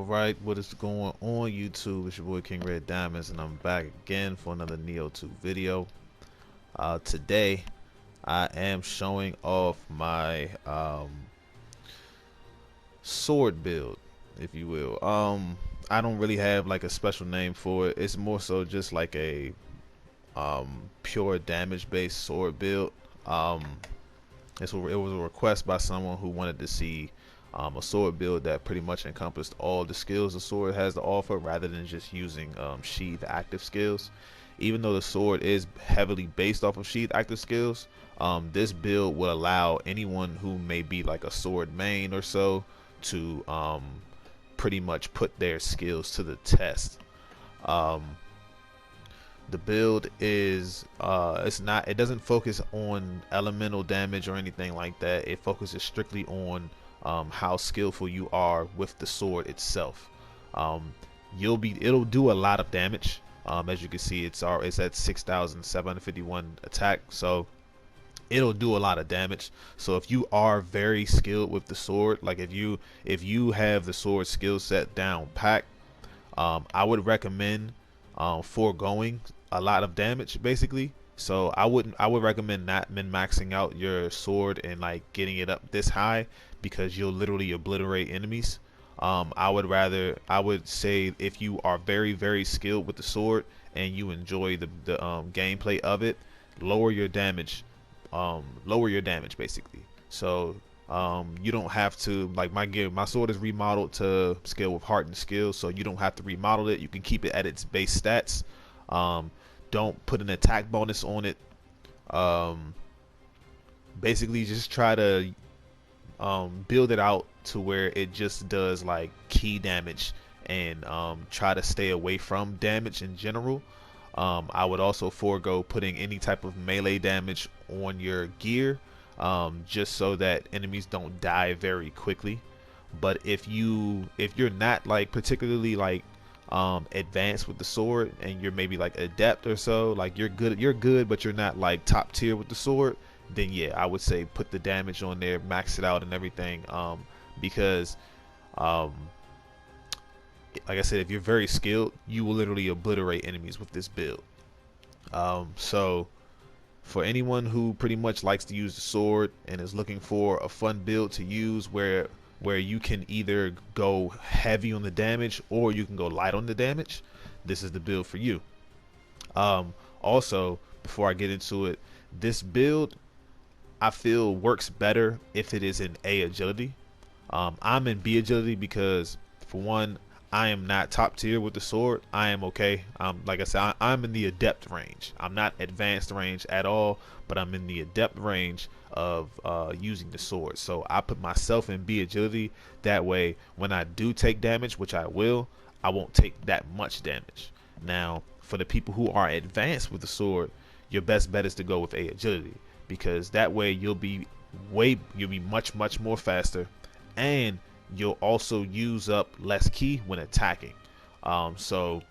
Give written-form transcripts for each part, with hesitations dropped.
Alright, what is going on YouTube? It's your boy King Red Diamonds and I'm back again for another Nioh 2 video. Today I am showing off my sword build, if you will. I don't really have like a special name for it. It's more so just like a pure damage based sword build. It was a request by someone who wanted to see a sword build that pretty much encompassed all the skills the sword has to offer rather than just using sheath active skills. Even though the sword is heavily based off of sheath active skills, this build will allow anyone who may be like a sword main or so to pretty much put their skills to the test. The build is it doesn't focus on elemental damage or anything like that. It focuses strictly on how skillful you are with the sword itself. It'll do a lot of damage. As you can see, it's at 6,751 attack, so it'll do a lot of damage. So if you are very skilled with the sword, like if you have the sword skill set down packed, I would recommend foregoing a lot of damage basically. So I would recommend not min-maxing out your sword and like getting it up this high, because you'll literally obliterate enemies. I would say if you are very skilled with the sword and you enjoy the gameplay of it, lower your damage basically. So you don't have to, like, my sword is remodeled to scale with hardened skills, so you don't have to remodel it. You can keep it at its base stats. Don't put an attack bonus on it. Basically just try to build it out to where it just does like key damage, and try to stay away from damage in general. I would also forego putting any type of melee damage on your gear, just so that enemies don't die very quickly. But if you're not like particularly like advanced with the sword, and you're maybe like adept or so, like you're good but you're not like top tier with the sword, then yeah, I would say put the damage on there, max it out and everything, because like I said, if you're very skilled, you will literally obliterate enemies with this build. So for anyone who pretty much likes to use the sword and is looking for a fun build to use where you can either go heavy on the damage or you can go light on the damage, this is the build for you. Also, before I get into it, this build I feel works better if it is in A agility. I'm in B agility because, for one, I am not top tier with the sword. I am okay. Like I said, I'm in the adept range. I'm not advanced range at all, but I'm in the adept range of using the sword. So I put myself in B agility. That way, when I do take damage, which I will, I won't take that much damage. Now, for the people who are advanced with the sword, your best bet is to go with A agility, because that way you'll be much more faster, and you'll also use up less ki when attacking. So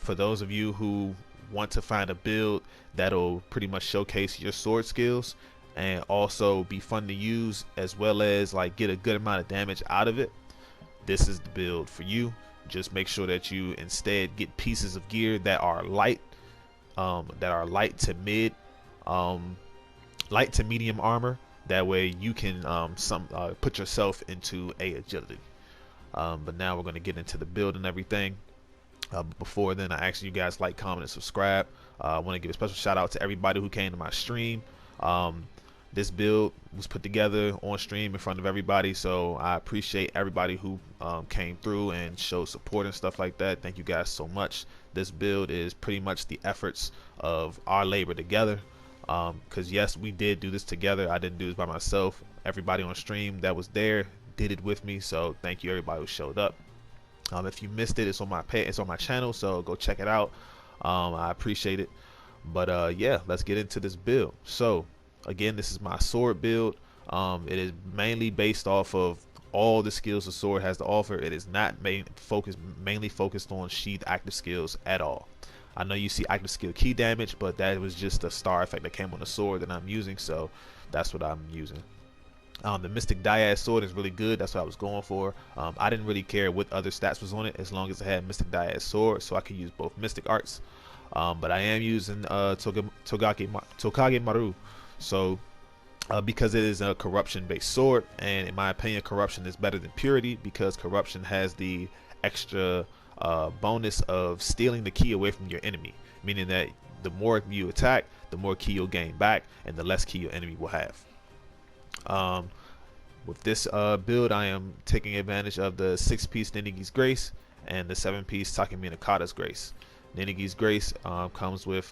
for those of you who want to find a build that'll pretty much showcase your sword skills and also be fun to use, as well as like get a good amount of damage out of it, this is the build for you. Just make sure that you instead get pieces of gear that are light to mid, light to medium armor. That way you can put yourself into A agility. But now we're going to get into the build and everything. But before then, I ask you guys like, comment, and subscribe. I want to give a special shout out to everybody who came to my stream. This build was put together on stream in front of everybody, so I appreciate everybody who came through and showed support and stuff like that. Thank you guys so much. This build is pretty much the efforts of our labor together. Because yes, we did do this together. I didn't do this by myself. Everybody on stream that was there did it with me, so thank you everybody who showed up. If you missed it, it's on my page, it's on my channel, so go check it out. I appreciate it. But yeah, let's get into this build. So again, this is my sword build. It is mainly based off of all the skills the sword has to offer. It is not mainly focused on sheath active skills at all. I know you see active skill key damage, but that was just a star effect that came on the sword that I'm using, so that's what I'm using. The Mystic Dyad sword is really good. That's what I was going for. I didn't really care what other stats was on it as long as it had Mystic Dyad sword, so I could use both Mystic Arts. But I am using Tokage Maru. So because it is a corruption based sword, and in my opinion corruption is better than purity because corruption has the extra bonus of stealing the key away from your enemy, meaning that the more you attack, the more key you'll gain back and the less key your enemy will have. With this build, I am taking advantage of the 6-piece Ninigi's Grace and the 7-piece Takemi Nakata's Grace. Ninigi's Grace comes with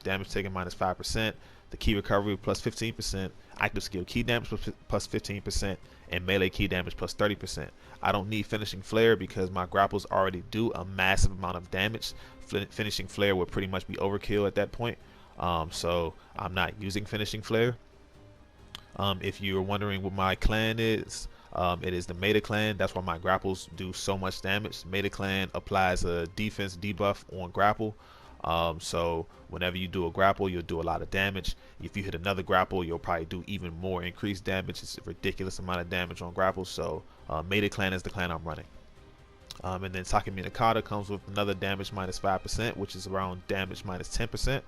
damage taken minus 5%, the key recovery plus 15%, active skill key damage plus 15%, and melee key damage plus 30%. I don't need finishing flare because my grapples already do a massive amount of damage. Finishing flare would pretty much be overkill at that point, so I'm not using finishing flare. If you're wondering what my clan is, it is the Maida clan. That's why my grapples do so much damage. Maida clan applies a defense debuff on grapple. So whenever you do a grapple, you'll do a lot of damage. If you hit another grapple, you'll probably do even more increased damage. It's a ridiculous amount of damage on grapples. So Maida clan is the clan I'm running. And then Takemi Nakata comes with another damage minus 5%, which is around damage minus 10%.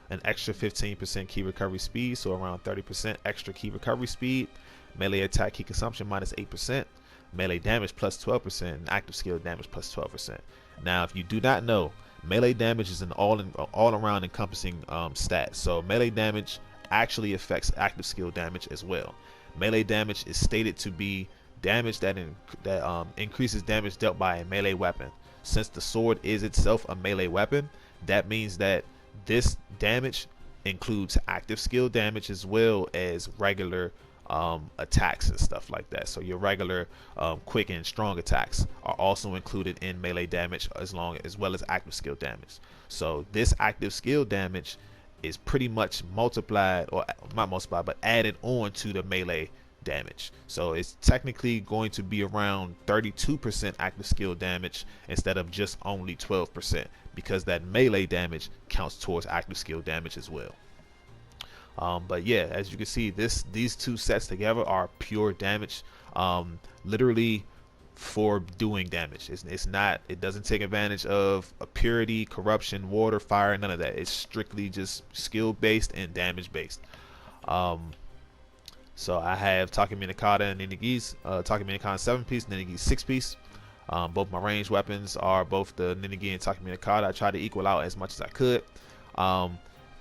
An extra 15% key recovery speed, so around 30% extra key recovery speed. Melee attack key consumption minus 8%. Melee damage plus 12%. And active skill damage plus 12%. Now, if you do not know, melee damage is an all-around encompassing stat. So melee damage actually affects active skill damage as well. Melee damage is stated to be damage that increases damage dealt by a melee weapon. Since the sword is itself a melee weapon, that means that this damage includes active skill damage as well as regular attacks and stuff like that. So your regular quick and strong attacks are also included in melee damage as well as active skill damage. So this active skill damage is pretty much multiplied, or not multiplied, but added on to the melee damage. So it's technically going to be around 32% active skill damage instead of just only 12%, because that melee damage counts towards active skill damage as well. But yeah, as you can see, these two sets together are pure damage, literally for doing damage. It doesn't take advantage of a purity, corruption, water, fire, none of that. It's strictly just skill based and damage based. So I have Takemi Nakata and Ninigi's. Takemi Nakata 7-piece, Ninigi's 6-piece. Both my ranged weapons are both the Ninigi and Takemi Nakata. I tried to equal out as much as I could.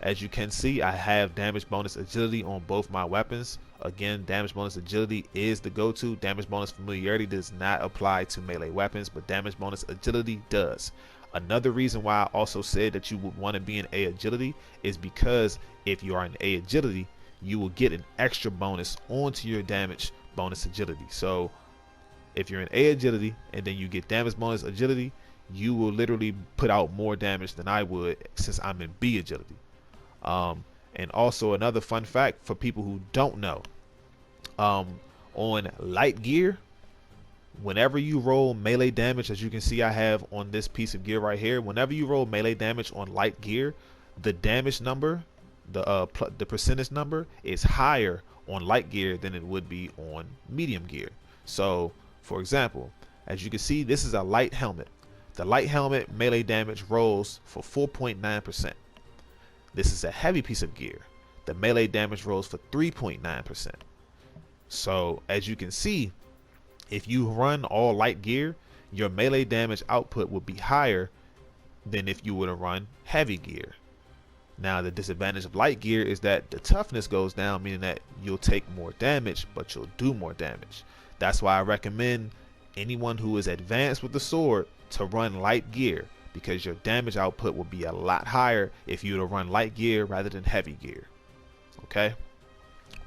As you can see, I have damage bonus agility on both my weapons. Again, damage bonus agility is the go-to. Damage bonus familiarity does not apply to melee weapons, but damage bonus agility does. Another reason why I also said that you would want to be in A agility is because if you are in A agility, you will get an extra bonus onto your damage bonus agility. So if you're in A agility and then you get damage bonus agility, you will literally put out more damage than I would since I'm in B agility. And also another fun fact for people who don't know, on light gear, whenever you roll melee damage, as you can see I have on this piece of gear right here, whenever you roll melee damage on light gear, the damage number, the percentage number is higher on light gear than it would be on medium gear. So for example, as you can see, this is a light helmet. The light helmet melee damage rolls for 4.9%. This is a heavy piece of gear. The melee damage rolls for 3.9%. So as you can see, if you run all light gear, your melee damage output will be higher than if you were to run heavy gear. Now the disadvantage of light gear is that the toughness goes down, meaning that you'll take more damage, but you'll do more damage. That's why I recommend anyone who is advanced with the sword to run light gear, because your damage output will be a lot higher if you were to run light gear rather than heavy gear. Okay,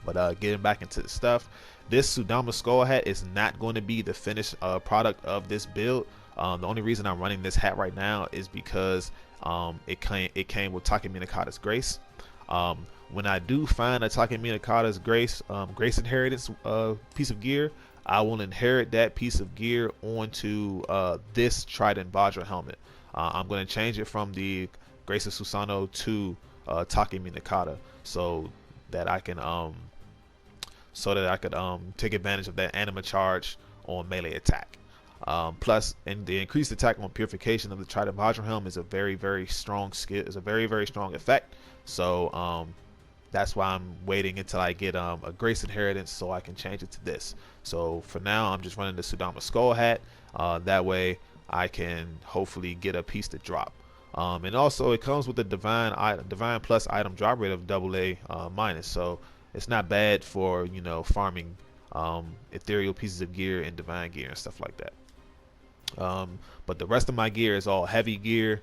but getting back into the stuff, this Sudama skull hat is not going to be the finished product of this build. The only reason I'm running this hat right now is because it came with Takemi Nakata's Grace. When I do find a Takemi Nakata's Grace inheritance piece of gear, I will inherit that piece of gear onto this Trident Vajra helmet. I'm going to change it from the Grace of Susanoo to Takemi Nakata, so that I can so that I could take advantage of that anima charge on melee attack. Plus, and the increased attack on purification of the Trident Vajra Helm is a very strong skill. Is a very strong effect. So that's why I'm waiting until I get a Grace Inheritance so I can change it to this. So for now, I'm just running the Sudama Skull Hat. That way, I can hopefully get a piece to drop. And also, it comes with the Divine Plus item drop rate of AA minus. So it's not bad for, you know, farming ethereal pieces of gear and divine gear and stuff like that. But the rest of my gear is all heavy gear.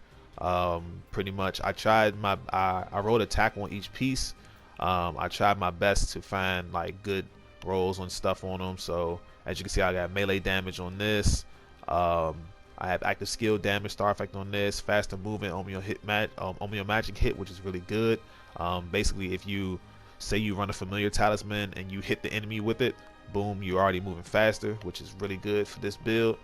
Pretty much, I rolled attack on each piece. I tried my best to find like good rolls on stuff on them. So as you can see, I got melee damage on this. I have active skill damage, star effect on this, faster movement, Omeo magic hit, which is really good. Basically, if you say you run a familiar talisman and you hit the enemy with it, boom, you're already moving faster, which is really good for this build.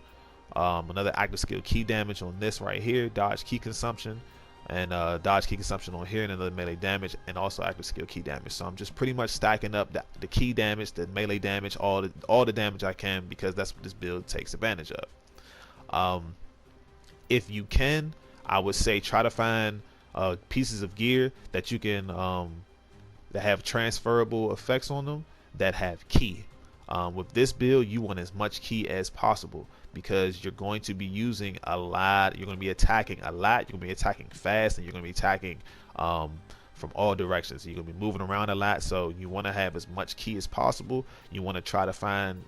Another active skill key damage on this right here, dodge key consumption, and dodge key consumption on here, and another melee damage, and also active skill key damage. So I'm just pretty much stacking up the key damage, the melee damage, all the damage I can, because that's what this build takes advantage of. If you can, I would say try to find pieces of gear that you can that have transferable effects on them that have key. With this build, you want as much key as possible, because you're going to be using a lot. You're going to be attacking a lot. You're going to be attacking fast, and you're going to be attacking from all directions. So you're going to be moving around a lot. So you want to have as much key as possible. You want to try to find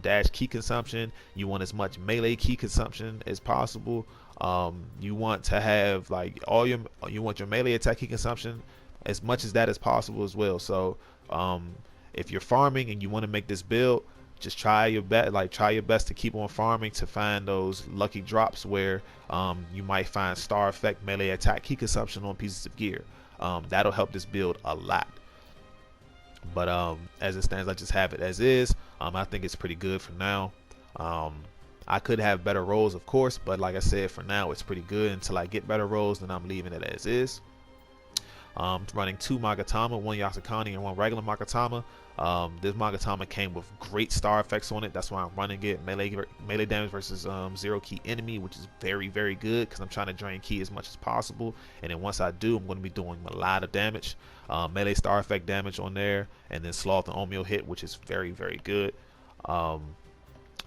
dash key consumption. You want as much melee key consumption as possible. You want to have like you want your melee attack key consumption as much as that as possible as well. So if you're farming and you want to make this build, just try your best to keep on farming to find those lucky drops where you might find star effect melee attack key consumption on pieces of gear. That'll help this build a lot. But as it stands, I just have it as is. I think it's pretty good for now. I could have better rolls, of course, but like I said, for now it's pretty good. Until I get better rolls, then I'm leaving it as is. Running 2 Magatama, 1 Yasakani and 1 regular Magatama. This Magatama came with great star effects on it. That's why I'm running it. Melee damage versus 0 key enemy, which is very good, because I'm trying to drain key as much as possible. And then once I do, I'm going to be doing a lot of damage. Melee star effect damage on there, and then Sloth and Omeo hit, which is very good.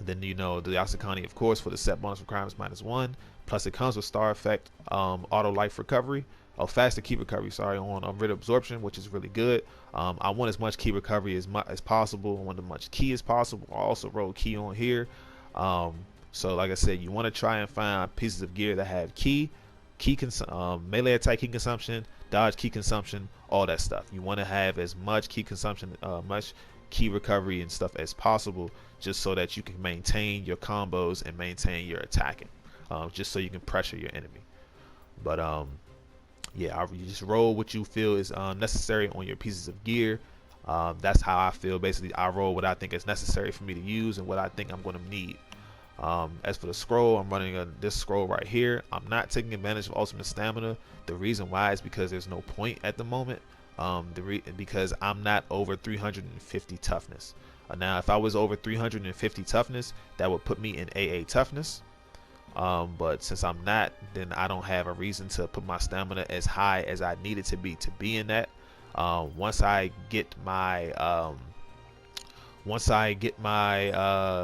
Then, you know, the Yasakani, of course, for the set bonus requirements -1. Plus it comes with star effect auto life recovery. Faster key recovery, sorry, on Rid Absorption, which is really good. I want as much key recovery as possible. I want as much key as possible. I also roll key on here. So like I said, you want to try and find pieces of gear that have melee attack key consumption, dodge key consumption, all that stuff. You want to have as much key consumption, much key recovery and stuff as possible, just so that you can maintain your combos and maintain your attacking, just so you can pressure your enemy. But yeah, you just roll what you feel is necessary on your pieces of gear. That's how I feel. Basically, I roll what I think is necessary for me to use and what I think I'm going to need. As for the scroll, I'm running this scroll right here. I'm not taking advantage of ultimate stamina. The reason why is because there's no point at the moment. Because I'm not over 350 toughness. Now, if I was over 350 toughness, that would put me in AA toughness. But since I'm not, then I don't have a reason to put my stamina as high as I need it to be in that. Once I get my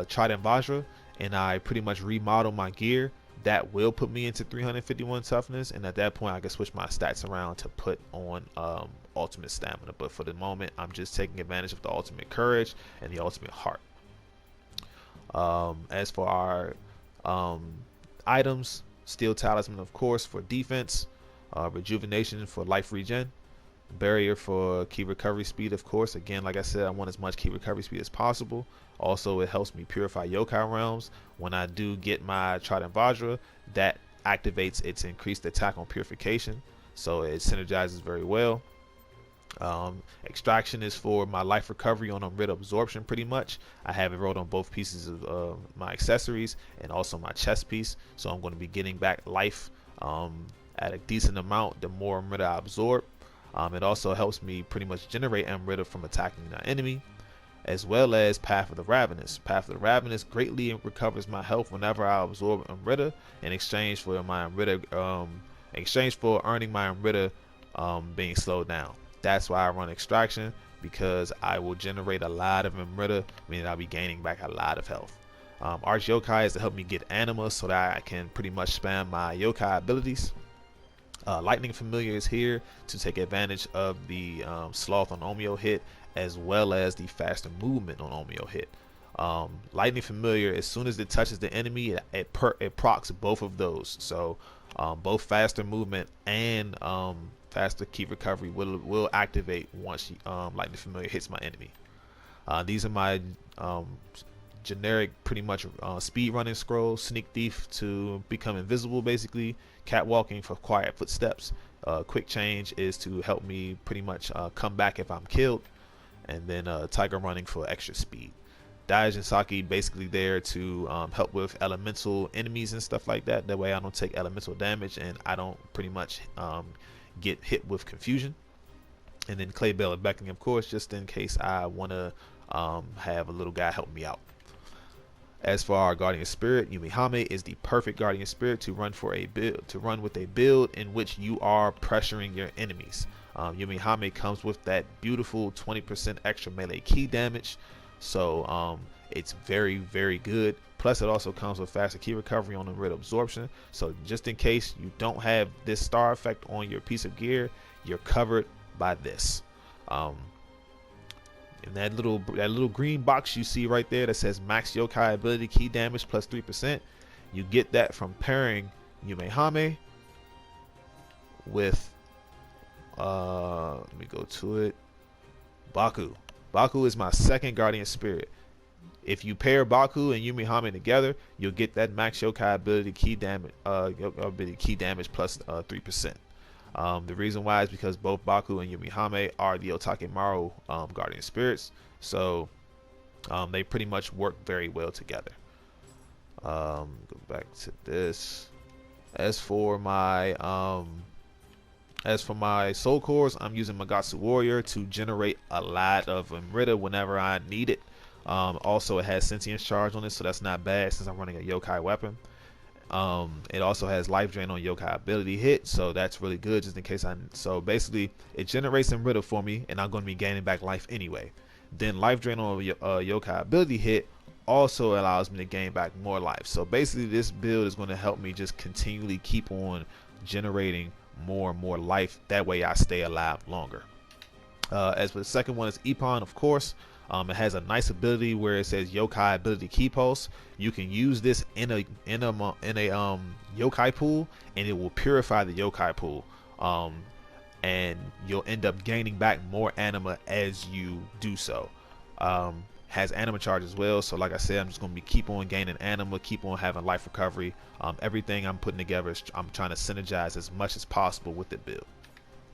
Trident Vajra and I pretty much remodel my gear, that will put me into 351 toughness, and at that point I can switch my stats around to put on ultimate stamina. But for the moment, I'm just taking advantage of the ultimate courage and the ultimate heart. As for our items, Steel Talisman, of course, for defense, Rejuvenation for life regen, Barrier for key recovery speed, of course. Again, like I said, I want as much key recovery speed as possible. Also, it helps me purify yokai realms. When I do get my Trident Vajra, that activates its increased attack on purification, so it synergizes very well. Extraction is for my life recovery on Rid Absorption. Pretty much I have it rolled on both pieces of my accessories and also my chest piece, so I'm going to be getting back life at a decent amount the more Amrita I absorb. It also helps me pretty much generate Amrita from attacking an enemy. as well as Path of the Ravenous. Path of the Ravenous greatly recovers my health whenever I absorb Amrita in exchange for my Amrita, earning my Amrita being slowed down. That's why I run Extraction, because I will generate a lot of Amrita, meaning I'll be gaining back a lot of health. Arch Yokai is to help me get Anima so that I can pretty much spam my Yokai abilities. Lightning Familiar is here to take advantage of the Sloth on Omeo hit, as well as the faster movement on Omeo hit. Lightning Familiar, as soon as it touches the enemy, it procs both of those. So both faster movement and faster key recovery will activate once Lightning Familiar hits my enemy. These are my generic, pretty much speed running scrolls. Sneak Thief to become invisible, basically. Catwalking for quiet footsteps. Quick Change is to help me pretty much come back if I'm killed. And then Tiger Running for extra speed. Daijin Saki basically there to help with elemental enemies and stuff like that. That way I don't take elemental damage and I don't pretty much get hit with confusion. And then Clay Bell and Beckoning, of course, just in case I want to have a little guy help me out. As for our Guardian Spirit, Yumihame is the perfect Guardian Spirit to run with a build in which you are pressuring your enemies. Yumihame comes with that beautiful 20% extra melee key damage, so it's very, very good. Plus, it also comes with faster key recovery on the Amrita absorption. So just in case you don't have this star effect on your piece of gear, you're covered by this. And that little green box you see right there that says max yokai ability key damage plus 3%, you get that from pairing Yumehame with let me go to it, Baku. Baku is my second Guardian Spirit. If you pair Baku and Yumehame together, you'll get that max yokai ability key damage plus 3%. The reason why is because both Baku and Yumihame are the Otakemaru Guardian Spirits, so they pretty much work very well together. Go back to this. As for my soul cores, I'm using Magatsu Warrior to generate a lot of Amrita whenever I need it. Also, it has Sentience Charge on it, so that's not bad since I'm running a yokai weapon. It also has life drain on yokai ability hit, so that's really good just in case so basically it generates Amrita for me and I'm going to be gaining back life anyway. Then life drain on yokai ability hit also allows me to gain back more life. So basically this build is going to help me just continually keep on generating more and more life, that way I stay alive longer. As for the second one is Ippon, of course. It has a nice ability where it says yokai ability key pulse. You can use this in a yokai pool and it will purify the yokai pool, and you'll end up gaining back more anima as you do so. Has anima charge as well, so like I said, I'm just going to keep on gaining anima, keep on having life recovery. Everything I'm putting together is I'm trying to synergize as much as possible with the build.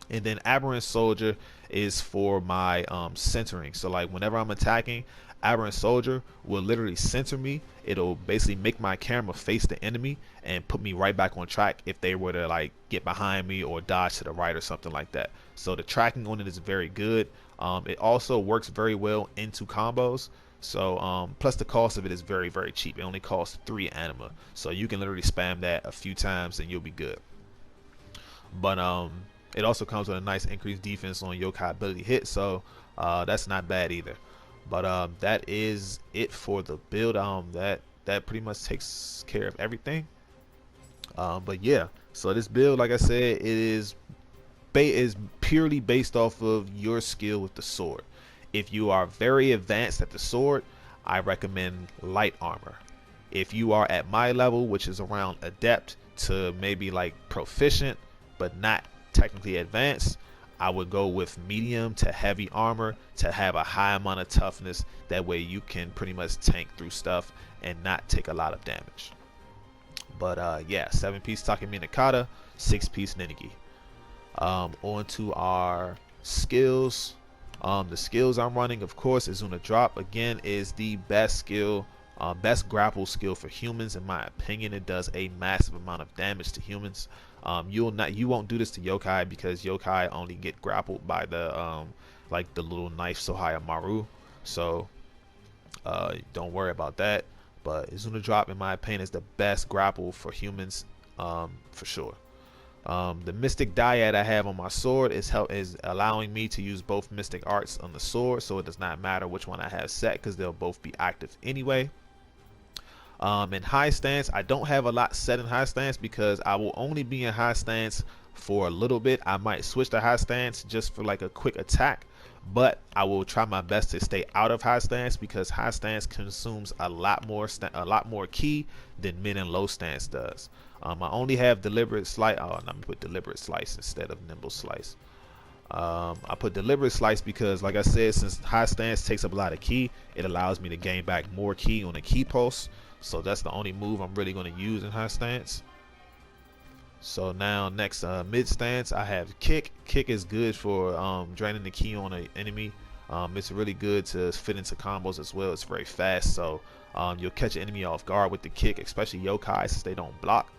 And then Aberrant Soldier is for my centering. So like whenever I'm attacking, Aberrant Soldier will literally center me. It'll basically make my camera face the enemy and put me right back on track if they were to like get behind me or dodge to the right or something like that. So the tracking on it is very good. It also works very well into combos. So plus the cost of it is very, very cheap. It only costs 3 anima. So you can literally spam that a few times and you'll be good. But it also comes with a nice increased defense on yokai ability hit, so that's not bad either. But that is it for the build. That pretty much takes care of everything. But yeah, so this build, like I said, it is purely based off of your skill with the sword. If you are very advanced at the sword, I recommend light armor. If you are at my level, which is around adept to maybe like proficient but not technically advanced, I would go with medium to heavy armor to have a high amount of toughness. That way you can pretty much tank through stuff and not take a lot of damage. But yeah, 7-piece Takemi Nakata, 6-piece Ninigi. On to our skills. The skills I'm running, of course, is Izuna Drop. Again, is the best skill, best grapple skill for humans in my opinion. It does a massive amount of damage to humans. You won't do this to yokai because yokai only get grappled by the like the little knife Sohaya Maru. So Don't worry about that. But Izuna drop, in my opinion, is the best grapple for humans, for sure. The Mystic Dyad I have on my sword is allowing me to use both Mystic Arts on the sword, so it does not matter which one I have set because they'll both be active anyway. In high stance, I don't have a lot set in high stance because I will only be in high stance for a little bit. I might switch to high stance just for like a quick attack, but I will try my best to stay out of high stance because high stance consumes a lot more ki than mid and low stance does. I only have deliberate slice. Oh, let me put deliberate slice instead of nimble slice. I put deliberate slice because, like I said, since high stance takes up a lot of ki, it allows me to gain back more ki on a ki pulse. So that's the only move I'm really going to use in high stance. So now next, mid stance, I have kick. Kick is good for draining the ki on an enemy. It's really good to fit into combos as well. It's very fast, so you'll catch an enemy off guard with the kick, especially yokai since they don't block.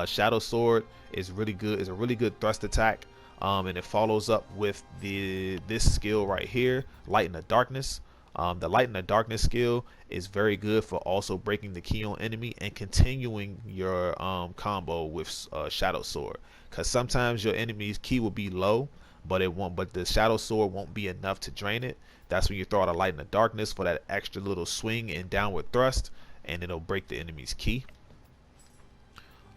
Shadow Sword is really good. It's a really good thrust attack, and it follows up with this skill right here, Light in the Darkness. The Light in the Darkness skill is very good for also breaking the ki on enemy and continuing your combo with Shadow Sword. Because sometimes your enemy's ki will be low, but the Shadow Sword won't be enough to drain it. That's when you throw out a Light in the Darkness for that extra little swing and downward thrust, and it'll break the enemy's ki.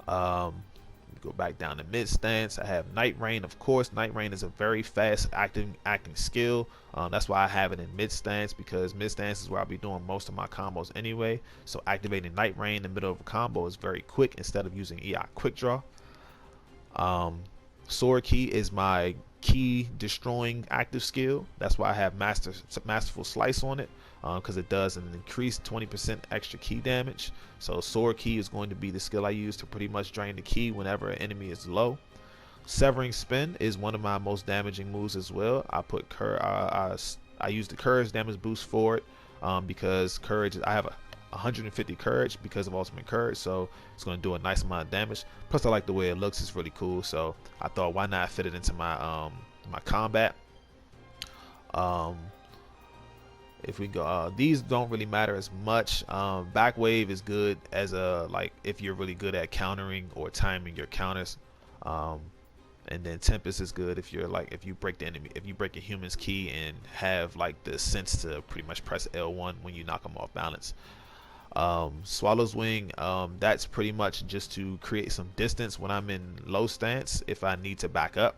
Go back down to mid stance. I have Night Rain, of course. Night Rain is a very fast acting skill. That's why I have it in mid stance, because mid stance is where I'll be doing most of my combos anyway. So activating Night Rain in the middle of a combo is very quick instead of using EI Quick Draw. Sword Ki is my ki destroying active skill. That's why I have Masterful Slice on it, because it does an increased 20% extra ki damage. So Sword Ki is going to be the skill I use to pretty much drain the ki whenever an enemy is low. Severing Spin is one of my most damaging moves as well. I use the Courage damage boost for it, because Courage, I have 150 Courage because of Ultimate Courage, so it's going to do a nice amount of damage. Plus I like the way it looks. It's really cool, so I thought, why not fit it into my my combat. If we go, these don't really matter as much. Back wave is good as if you're really good at countering or timing your counters. And then Tempest is good if you break a human's ki and have like the sense to pretty much press L1 when you knock them off balance. Swallow's Wing, that's pretty much just to create some distance when I'm in low stance if I need to back up.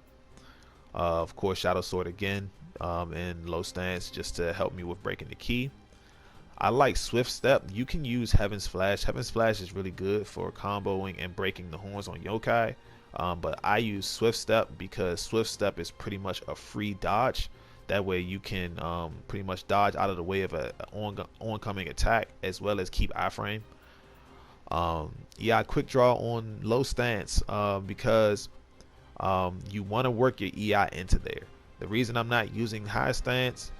Of course, Shadow Sword again, in low stance just to help me with breaking the ki. I like Swift Step. You can use Heaven's Flash. Heaven's Flash is really good for comboing and breaking the horns on yokai, but I use Swift Step because Swift Step is pretty much a free dodge. That way you can pretty much dodge out of the way of an oncoming attack as well as keep iframe. EI Quick Draw on low stance, because you want to work your EI into there. The reason I'm not using high stance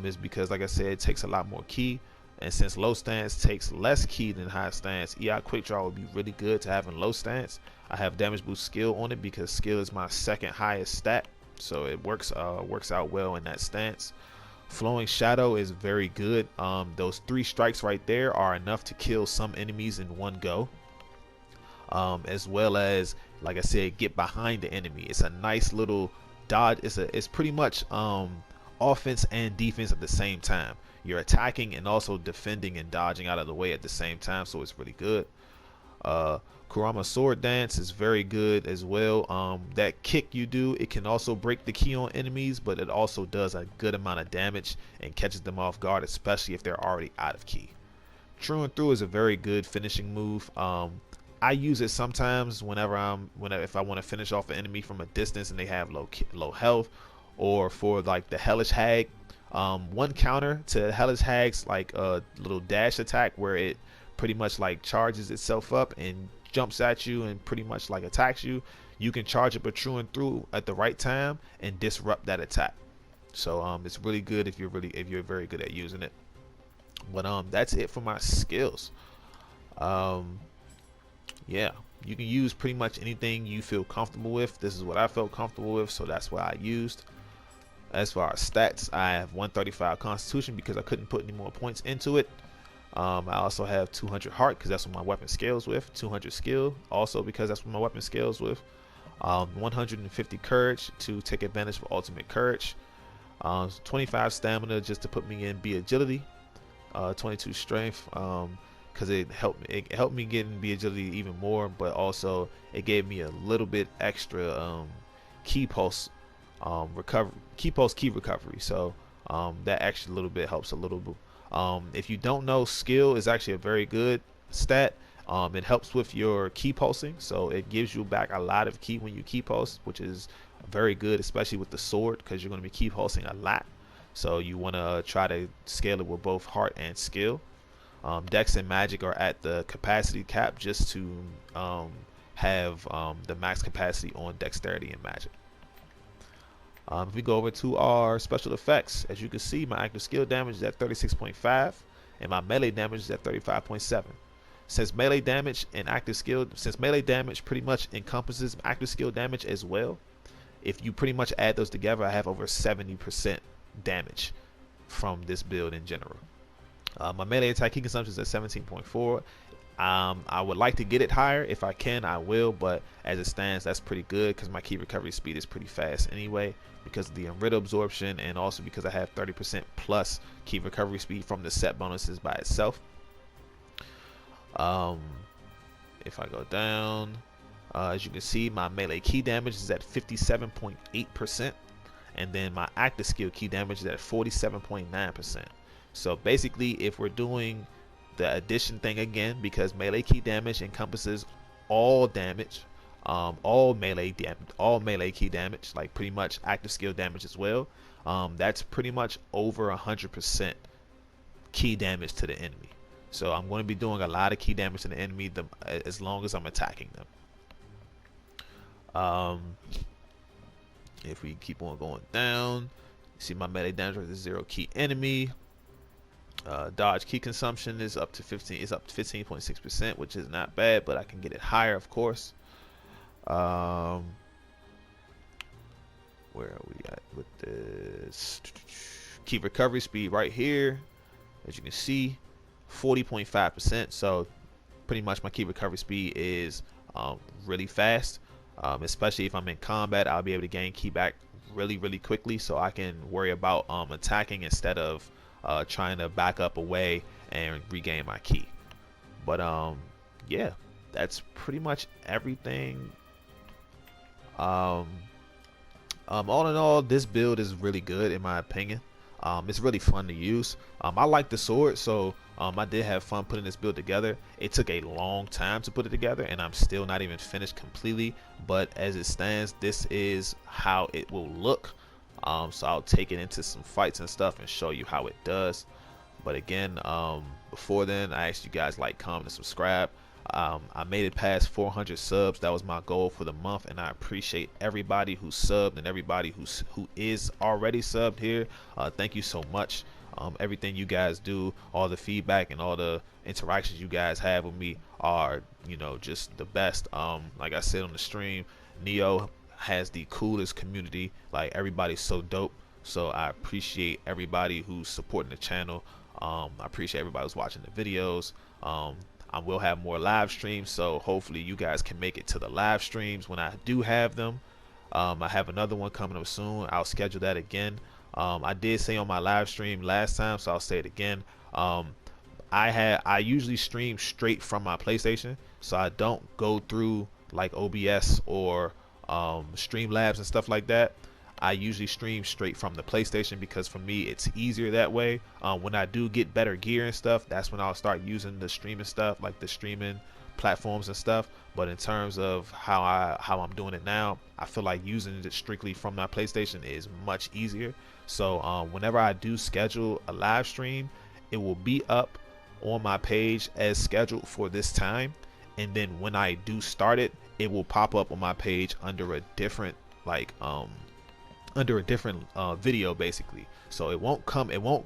is because, like I said, it takes a lot more ki, and since low stance takes less ki than high stance, EI Quick Draw would be really good to have in low stance. I have damage boost skill on it because skill is my second highest stat, so it works out well in that stance. Flowing Shadow is very good. Those 3 strikes right there are enough to kill some enemies in one go, as well as, like I said, get behind the enemy. It's a nice little dodge. It's pretty much offense and defense at the same time. You're attacking and also defending and dodging out of the way at the same time, so it's really good. Kurama Sword Dance is very good as well. That kick you do, it can also break the ki on enemies, but it also does a good amount of damage and catches them off guard, especially if they're already out of ki. True and Through is a very good finishing move. I use it sometimes if I want to finish off an enemy from a distance and they have low health, or for like the Hellish Hag. One counter to Hellish Hag's like a little dash attack where it pretty much like charges itself up and jumps at you and pretty much like attacks you. You can charge up a True and Through at the right time and disrupt that attack. So it's really good if you're very good at using it. But that's it for my skills. Yeah, you can use pretty much anything you feel comfortable with. This is what I felt comfortable with, so that's what I used. As far as stats, I have 135 Constitution because I couldn't put any more points into it. I also have 200 Heart because that's what my weapon scales with. 200 Skill also because that's what my weapon scales with. 150 Courage to take advantage of Ultimate Courage. 25 Stamina just to put me in B Agility. 22 Strength because it helped me get in B Agility even more, but also it gave me a little bit extra key pulse key recovery. So that actually a little bit helps a little bit. If you don't know, skill is actually a very good stat. It helps with your key pulsing, so it gives you back a lot of key when you key pulse, which is very good, especially with the sword, because you're going to be key pulsing a lot. So you want to try to scale it with both heart and skill. Dex and magic are at the capacity cap just to have the max capacity on dexterity and magic. If we go over to our special effects, as you can see, my active skill damage is at 36.5 and my melee damage is at 35.7. Since melee damage pretty much encompasses active skill damage as well, if you pretty much add those together, I have over 70% damage from this build in general. My melee attack key consumption is at 17.4. I would like to get it higher. If I can, I will, but as it stands, that's pretty good because my key recovery speed is pretty fast anyway because of the Unriddle absorption, and also because I have 30% plus key recovery speed from the set bonuses by itself. If I go down, as you can see, my melee key damage is at 57.8%, and then my active skill key damage is at 47.9%. So basically, if we're doing the addition thing again, because melee key damage encompasses all damage, all melee key damage, like pretty much active skill damage as well. That's pretty much over 100% key damage to the enemy. So I'm going to be doing a lot of key damage to the enemy as long as I'm attacking them. If we keep on going down, you see my melee damage is 0 key enemy. Dodge key consumption is up to 15.6%, which is not bad, but I can get it higher, of course. Where are we at with this? Key recovery speed right here, as you can see, 40.5%. So pretty much my key recovery speed is really fast, especially if I'm in combat. I'll be able to gain key back really quickly, so I can worry about attacking instead of trying to back up away and regain my key. But yeah, that's pretty much everything. All in all, this build is really good in my opinion. It's really fun to use. I like the sword, so I did have fun putting this build together. It took a long time to put it together, and I'm still not even finished completely, but as it stands, this is how it will look. So I'll take it into some fights and stuff and show you how it does. But again, before then, I asked you guys like, comment, and subscribe. I made it past 400 subs. That was my goal for the month, and I appreciate everybody who subbed and everybody who is already subbed here. Thank you so much. Everything you guys do, all the feedback and all the interactions you guys have with me are, you know, just the best. Like I said on the stream, Nioh has the coolest community. Like, everybody's so dope. So I appreciate everybody who's supporting the channel. I appreciate everybody who's watching the videos. I will have more live streams, so hopefully you guys can make it to the live streams when I do have them. I have another one coming up soon. I'll schedule that again. I did say on my live stream last time, so I'll say it again. I usually stream straight from my PlayStation, so I don't go through like OBS or Streamlabs and stuff like that. I usually stream straight from the PlayStation because for me it's easier that way. When I do get better gear and stuff, that's when I'll start using the streaming stuff, like the streaming platforms and stuff. But in terms of how I'm doing it now, I feel like using it strictly from my PlayStation is much easier. So whenever I do schedule a live stream, it will be up on my page as scheduled for this time, and then when I do start it, it will pop up on my page under a different video basically. So it won't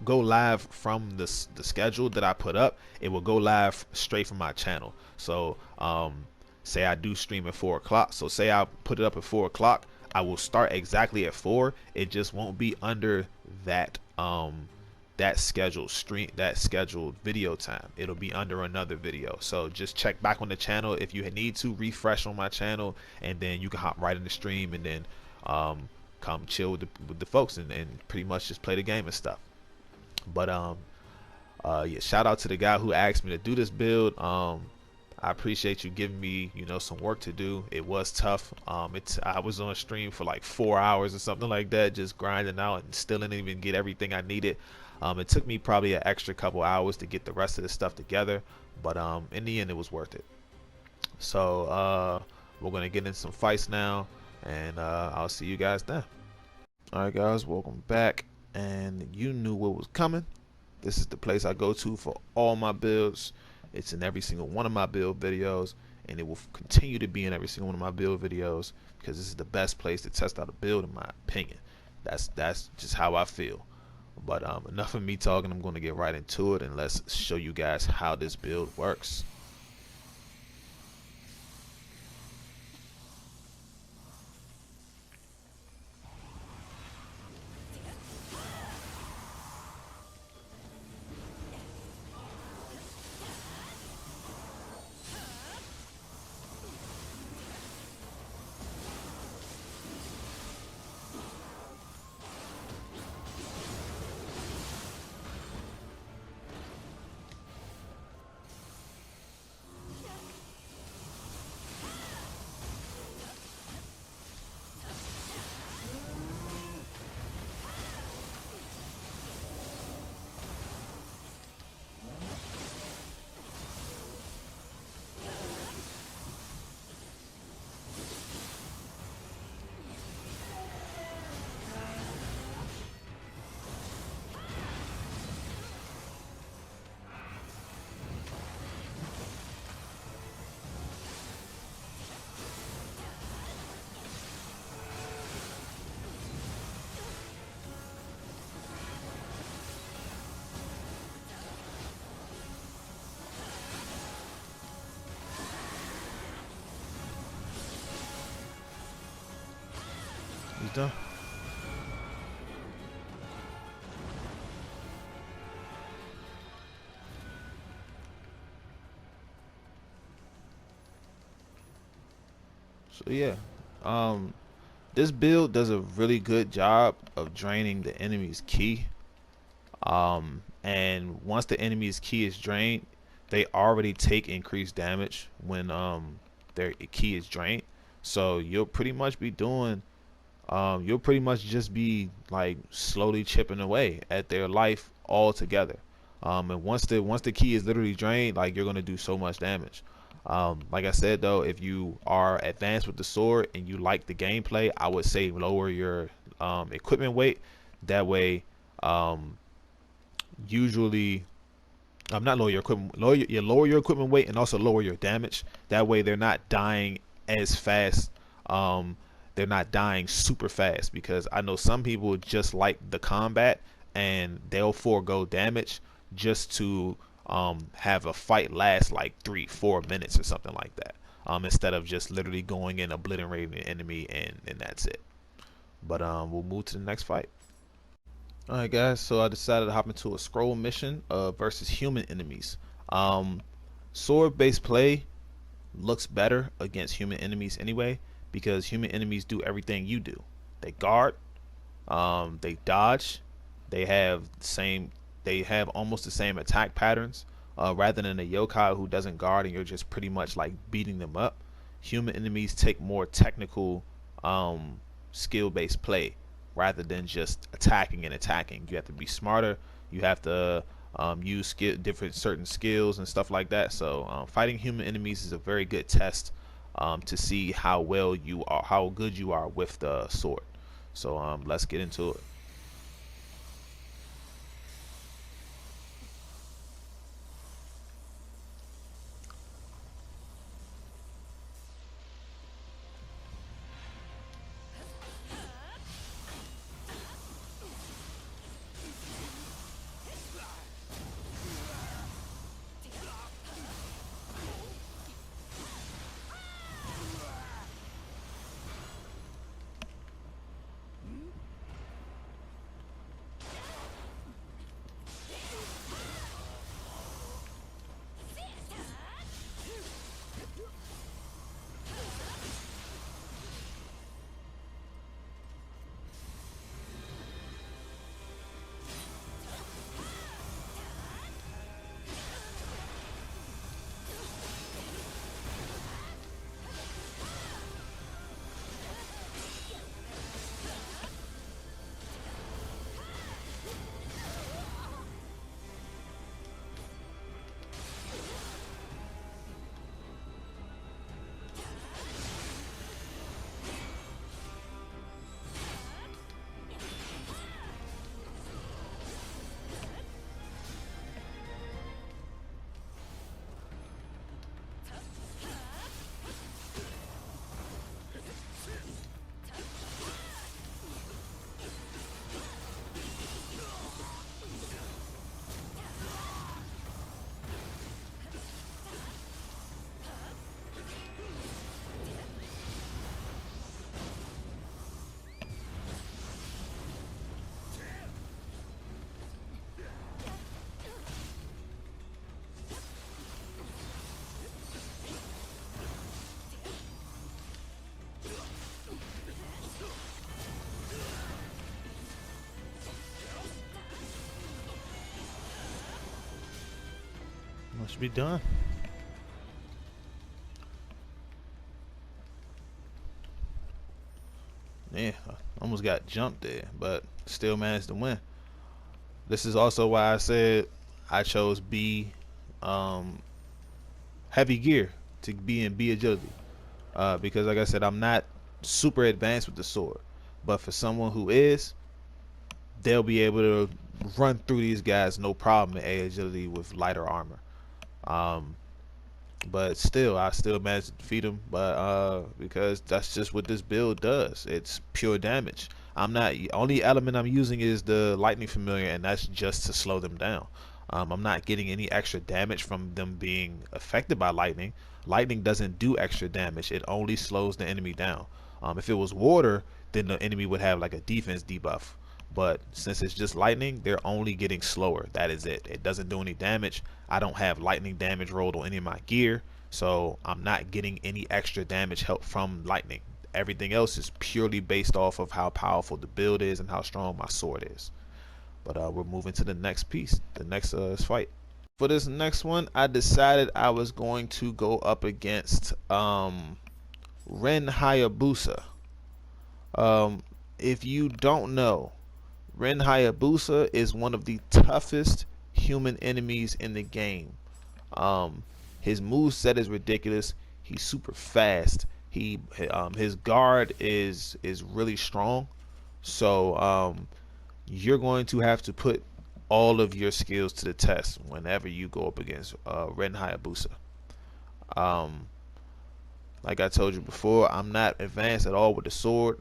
go live from the schedule that I put up. It will go live straight from my channel. So say I do stream at 4 o'clock, so say I put it up at 4 o'clock, I will start exactly at 4. It just won't be under that that scheduled video time. It'll be under another video. So just check back on the channel if you need to refresh on my channel, and then you can hop right in the stream, and then come chill with the folks, and pretty much just play the game and stuff. But yeah, shout out to the guy who asked me to do this build. I appreciate you giving me, some work to do. It was tough. I was on stream for like 4 hours or something like that, just grinding out, and still didn't even get everything I needed. It took me probably an extra couple hours to get the rest of the stuff together, but in the end, it was worth it. So we're gonna get in some fights now, and I'll see you guys then. All right, guys, welcome back. And you knew what was coming. This is the place I go to for all my builds. It's in every single one of my build videos, and it will continue to be in every single one of my build videos, because this is the best place to test out a build, in my opinion. That's just how I feel. But enough of me talking. I'm going to get right into it, and let's show you guys how this build works. He's done. So yeah, this build does a really good job of draining the enemy's ki. And once the enemy's ki is drained, they already take increased damage when their ki is drained. So you'll pretty much be doing you'll pretty much just be like slowly chipping away at their life altogether. And once the ki is literally drained, like, you're gonna do so much damage. Like I said though, if you are advanced with the sword and you like the gameplay, I would say lower your equipment weight. That way, usually, not lower your equipment, lower your equipment weight, and also lower your damage. That way, they're not dying as fast. They're not dying super fast, because I know some people just like the combat and they'll forego damage just to have a fight last like 3-4 minutes or something like that, instead of just literally going in, obliterating the enemy, and that's it. But we'll move to the next fight. Alright guys, so I decided to hop into a scroll mission versus human enemies. Sword based play looks better against human enemies anyway, because human enemies do everything you do. They guard, they dodge, they have almost the same attack patterns, rather than a yokai who doesn't guard and you're just pretty much like beating them up. Human enemies take more technical, skill based play rather than just attacking and attacking. You have to be smarter. You have to use certain skills and stuff like that. So fighting human enemies is a very good test to see how good you are with the sword. So let's get into it. Should be done. Yeah, I almost got jumped there, but still managed to win. This is also why I said I chose B, um, heavy gear to be in B agility. Because like I said, I'm not super advanced with the sword, but for someone who is, they'll be able to run through these guys no problem in A agility with lighter armor. Um, but still, I still managed to defeat him. But because that's just what this build does. It's pure damage. I'm not only element I'm using is the lightning familiar, and that's just to slow them down. I'm not getting any extra damage from them being affected by lightning. Lightning doesn't do extra damage. It only slows the enemy down. If it was water, then the enemy would have like a defense debuff. But since it's just lightning, they're only getting slower. That is it. It doesn't do any damage. I don't have lightning damage rolled on any of my gear, so I'm not getting any extra damage help from lightning. Everything else is purely based off of how powerful the build is and how strong my sword is. But we're moving to the next piece, the next fight. For this next one, I decided I was going to go up against Ren Hayabusa. If you don't know, Ren Hayabusa is one of the toughest human enemies in the game. His moveset is ridiculous. He's super fast. His guard is really strong. So you're going to have to put all of your skills to the test whenever you go up against Ren Hayabusa. Like I told you before, I'm not advanced at all with the sword,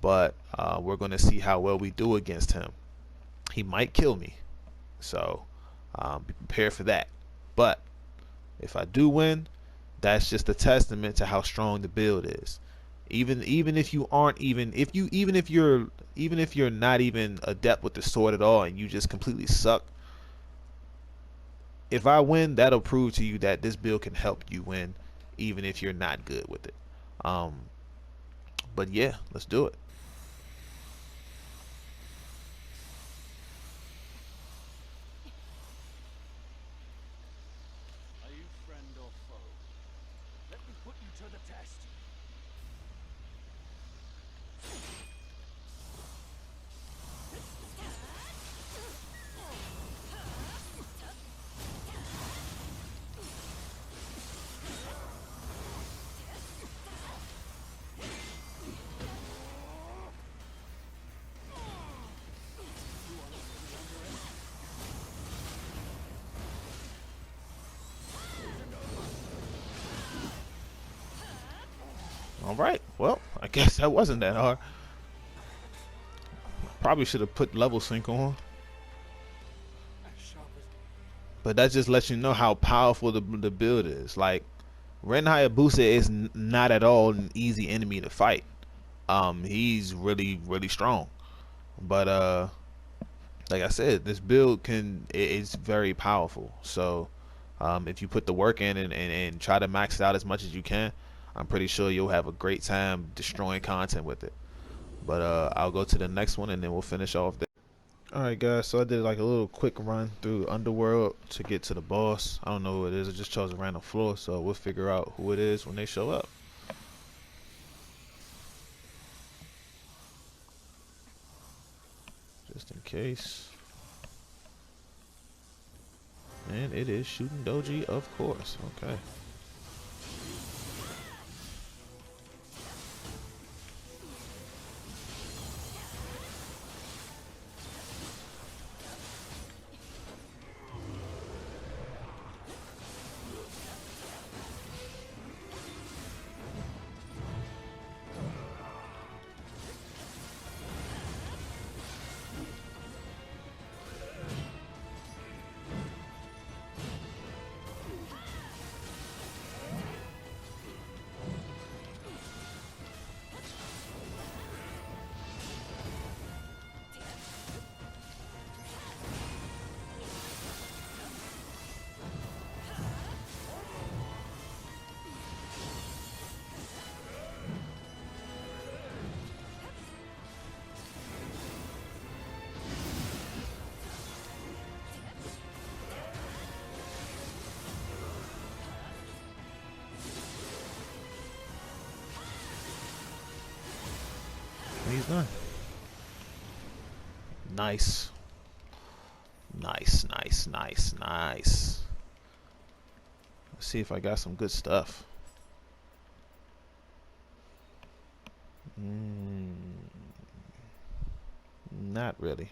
but we're going to see how well we do against him. He might kill me, so be prepared for that. But if I do win, that's just a testament to how strong the build is. Even if you aren't even if you're not even adept with the sword at all and you just completely suck, if I win, that'll prove to you that this build can help you win even if you're not good with it. But yeah, let's do it. Are you friend or foe? Let me put you to the test. All right. Well, I guess that wasn't that hard. Probably should have put level sync on. But that just lets you know how powerful the build is. Like, Ren Hayabusa is not at all an easy enemy to fight. He's really strong. But like I said, this build it's very powerful. So if you put the work in and try to max it out as much as you can, I'm pretty sure you'll have a great time destroying content with it. But I'll go to the next one and then we'll finish off there. Alright guys, so I did like a little quick run through Underworld to get to the boss. I don't know who it is, I just chose a random floor, so we'll figure out who it is when they show up. Just in case. And it is Shooting Doji, of course. Okay. And he's done. Nice. Nice, nice, nice, nice. Let's see if I got some good stuff. Not really.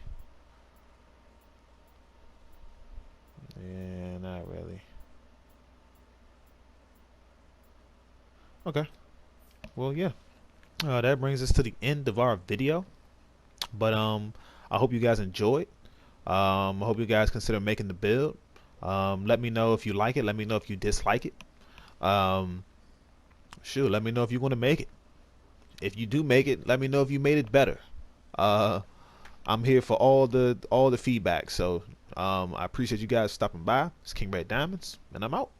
Yeah, not really. Okay. Well, yeah. That brings us to the end of our video. But I hope you guys enjoyed. I hope you guys consider making the build. Let me know if you like it. Let me know if you dislike it. Um, Shoot, let me know if you want to make it. If you do make it, let me know if you made it better. Uh, I'm here for all the feedback. So I appreciate you guys stopping by. It's King Red Diamonds, and I'm out.